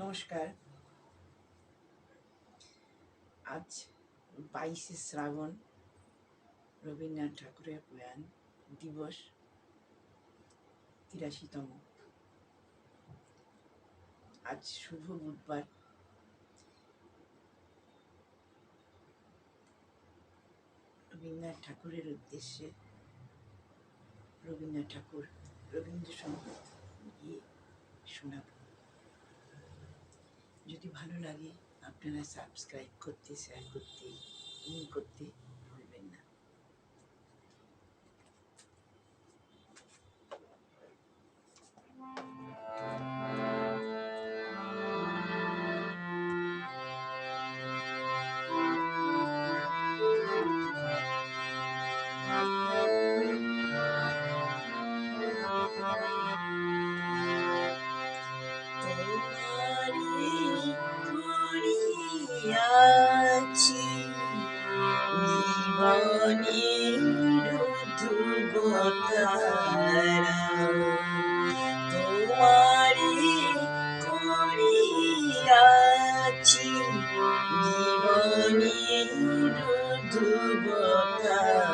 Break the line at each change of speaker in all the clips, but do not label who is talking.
নমস্কার। আজ 22শে শ্রাবণ, রবীন্দ্রনাথ ঠাকুরের প্রয়াণ দিবস, 83তম। আজ শুভ বুধবার। রবীন্দ্রনাথ ঠাকুরের উদ্দেশ্যে রবীন্দ্রনাথ ঠাকুর রবীন্দ্রসঙ্গীত গিয়ে শোনাব। যদি ভালো লাগে আপনারা সাবস্ক্রাইব করতে, শেয়ার করতে ভুলবেন না। তোমারি করিয়াছি জীবনের ধ্রুবতারা,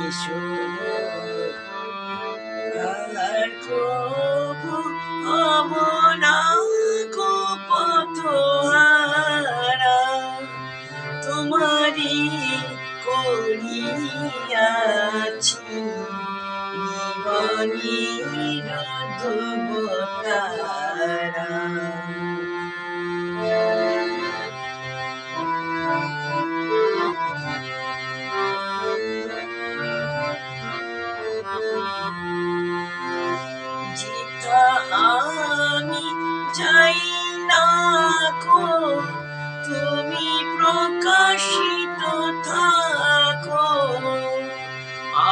এসো আর প্রভু অমনা পথহারা, তোমারি করিয়াছি জীবনের ধ্রুবতারা। যেথা আমি যাই না কো, তুমি প্রকাশিত থাকো,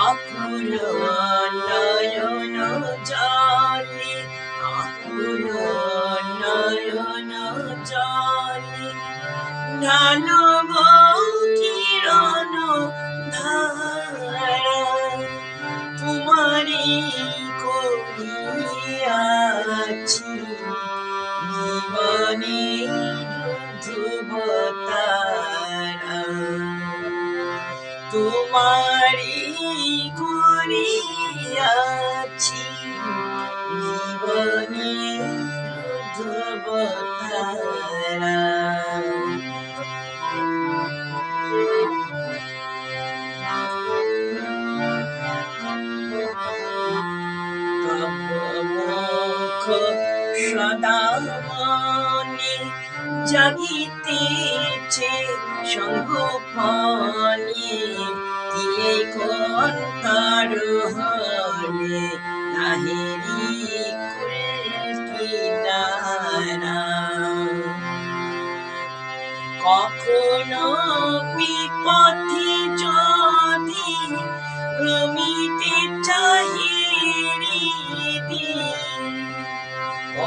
আকুল নয়ন জলে, আকুল নয়ন জলে ঢালব কিরণ ধারা, তোমারি করিয়াছি জীবনের ধ্রুবতারা, তোমারি করিয়াছি জীবনের ধ্রুবতারা। মুখ সদা মনে জাগিতেছে সঙ্গোপনে, দিলে কন্তার হলে নাহেরি কিনারা, কখনো বিপথে যদি ভ্রমিতে চাহিরি দিন,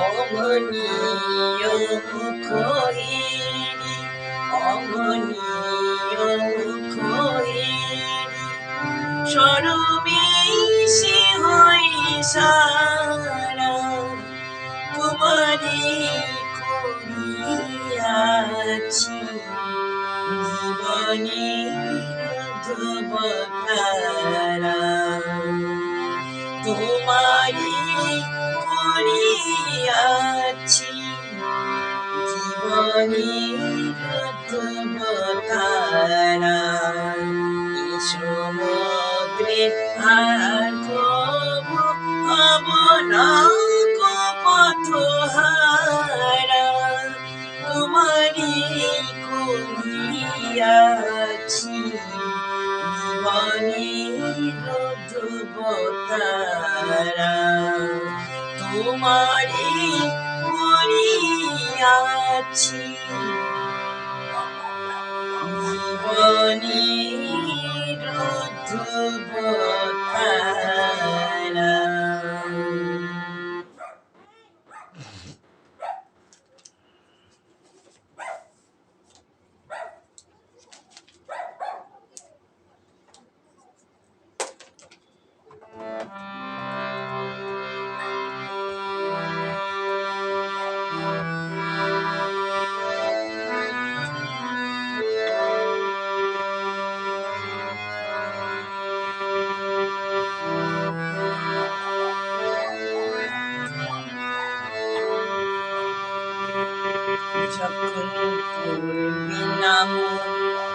অমনীয় মুখ হেরি, অমনীয় মুখ হেরি সরবেশে হই সারা, তোমারি করিয়াছি জীবনের ধ্রুবতারা, তোমারি করিয়াছি জীবনের ধ্রুবতারা, সমুদ্রে আর প্রভু অবনা পথহারা, তোমারি করিয়াছি জীবনের ধ্রুবতারা, তোমারি করিয়াছি জীবনের ধ্রুবতারা। নাম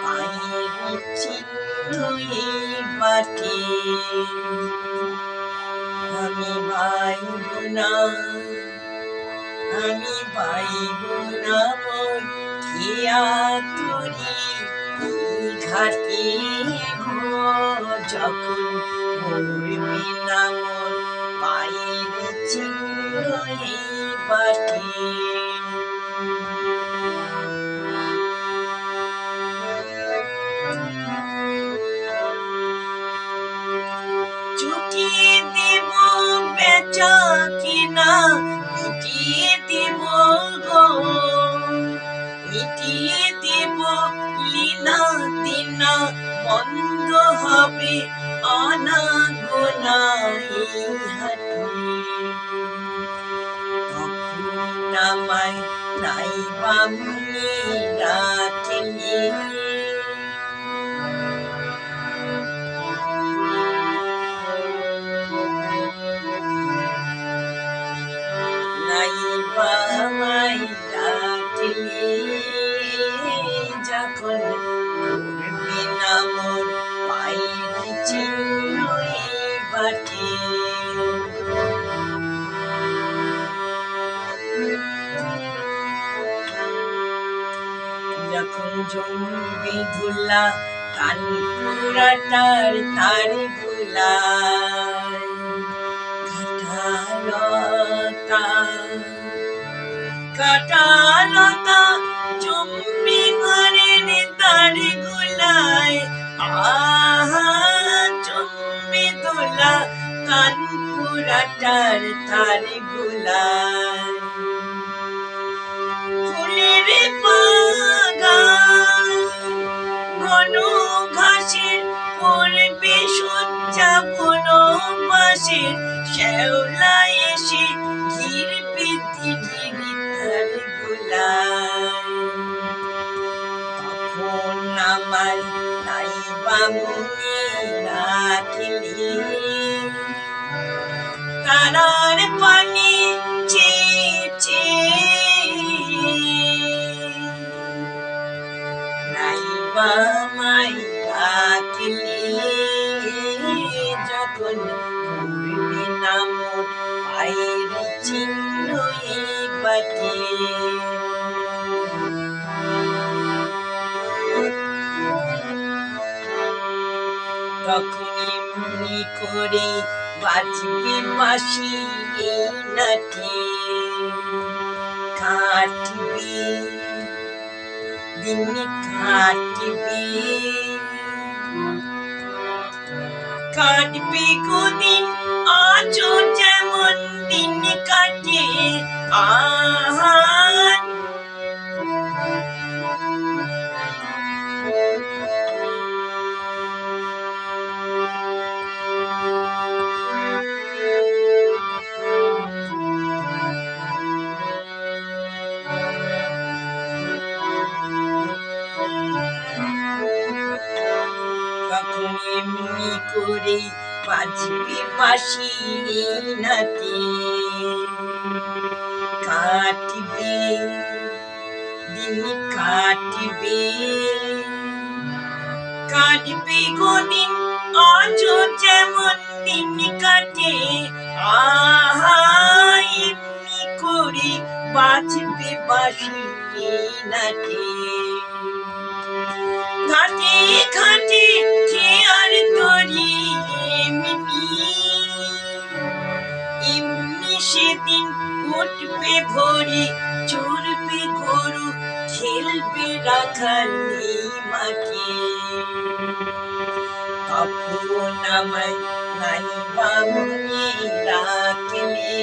পায়ের চিহ্ন বাটে আমি পাইব না মন খেয়া তরি ঘাটে যখন পড়বে না মন পায়ের চিহ্ন বাটে চুকিয়ে দেব বেচা কিনা মিটিয়ে দেব গো মিটিয়ে দেব লীলা দিনা বন্ধ হবে আনা গোনা এই হাটে তখন আমায় নাইবা মনে রাখলে যখন পড়বে না মোর পায়ের চিহ্ন বাটে যখন জমবে ধুলা কান পুরাটার তার গুলায় কাঁটালতা জমবে ঘরের তার গুলায় জমবে দোলা কান পুরাটার তার গুলায় ফুলের বাগান ঘন ঘাসের পড়বে সজ্জা বনবাসের শ্যাওলা এসে ঘিরবে দিঘির তার গোলায় তখন আমার নাইবা মনে রাখলে তারার পানি চেয়ে নাইবা মাই রাখলে যখন পড়বে না মোর পায়ের চিহ্ন বাটে তখন এমনি করে বাজবে বাঁশি এই নাটে কাটবে দিন কাটবে কোদিন আজও যেমন দিন কাটে তখন এমনি করে বাজবে বাঁশি নাতে কাটবে দিন কাটবে গোদিন আজও যেমন দিন কাটে এমনি করে বাজবে বাঁশি নাতে ঘাটে ঘাটে খেয়ার তরি এমনি সেদিন উঠবে ভোরে চড়বে গরু খেলবে রাখালি মাঠে তখন আমায় নাইবা মনে রাখলে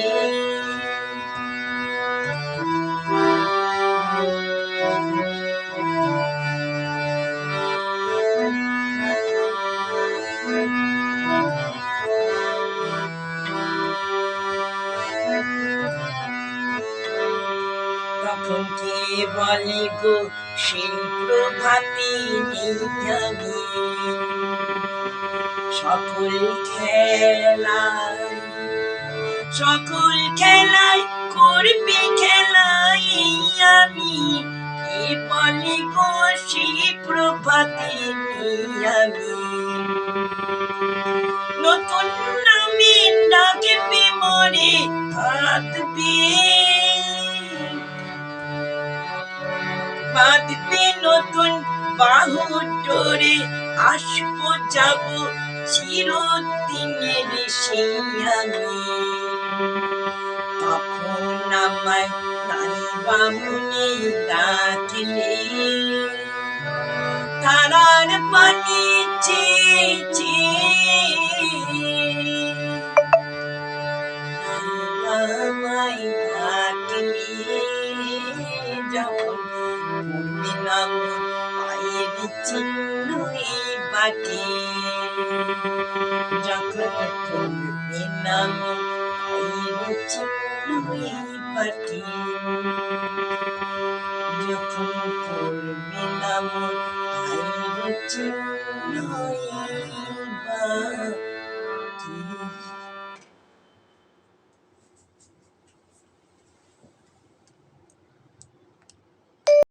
তখন কে বলে গো সেই প্রভাতে আমি সকল খেলায় করবে খেলাই আমি কি বলি গো সেই প্রভাতে আমি নতুন নামে ডাকবে মরে কাঁদবে বাঁধবে নতুন বাহু ডোরে আসবো যাব চিরদিনের সেই আমি তখন আমায় নাইবা মনে ডাকলে তারার পানি চেয়েছে আমায় ডাকলে যখন পড়বে না পায়ের চিহ্ন এই বাটে যখন পড়বে না পায়ের চিহ্ন এই বাটে যখন পড়বে না পায়ের চিহ্ন এই বাটে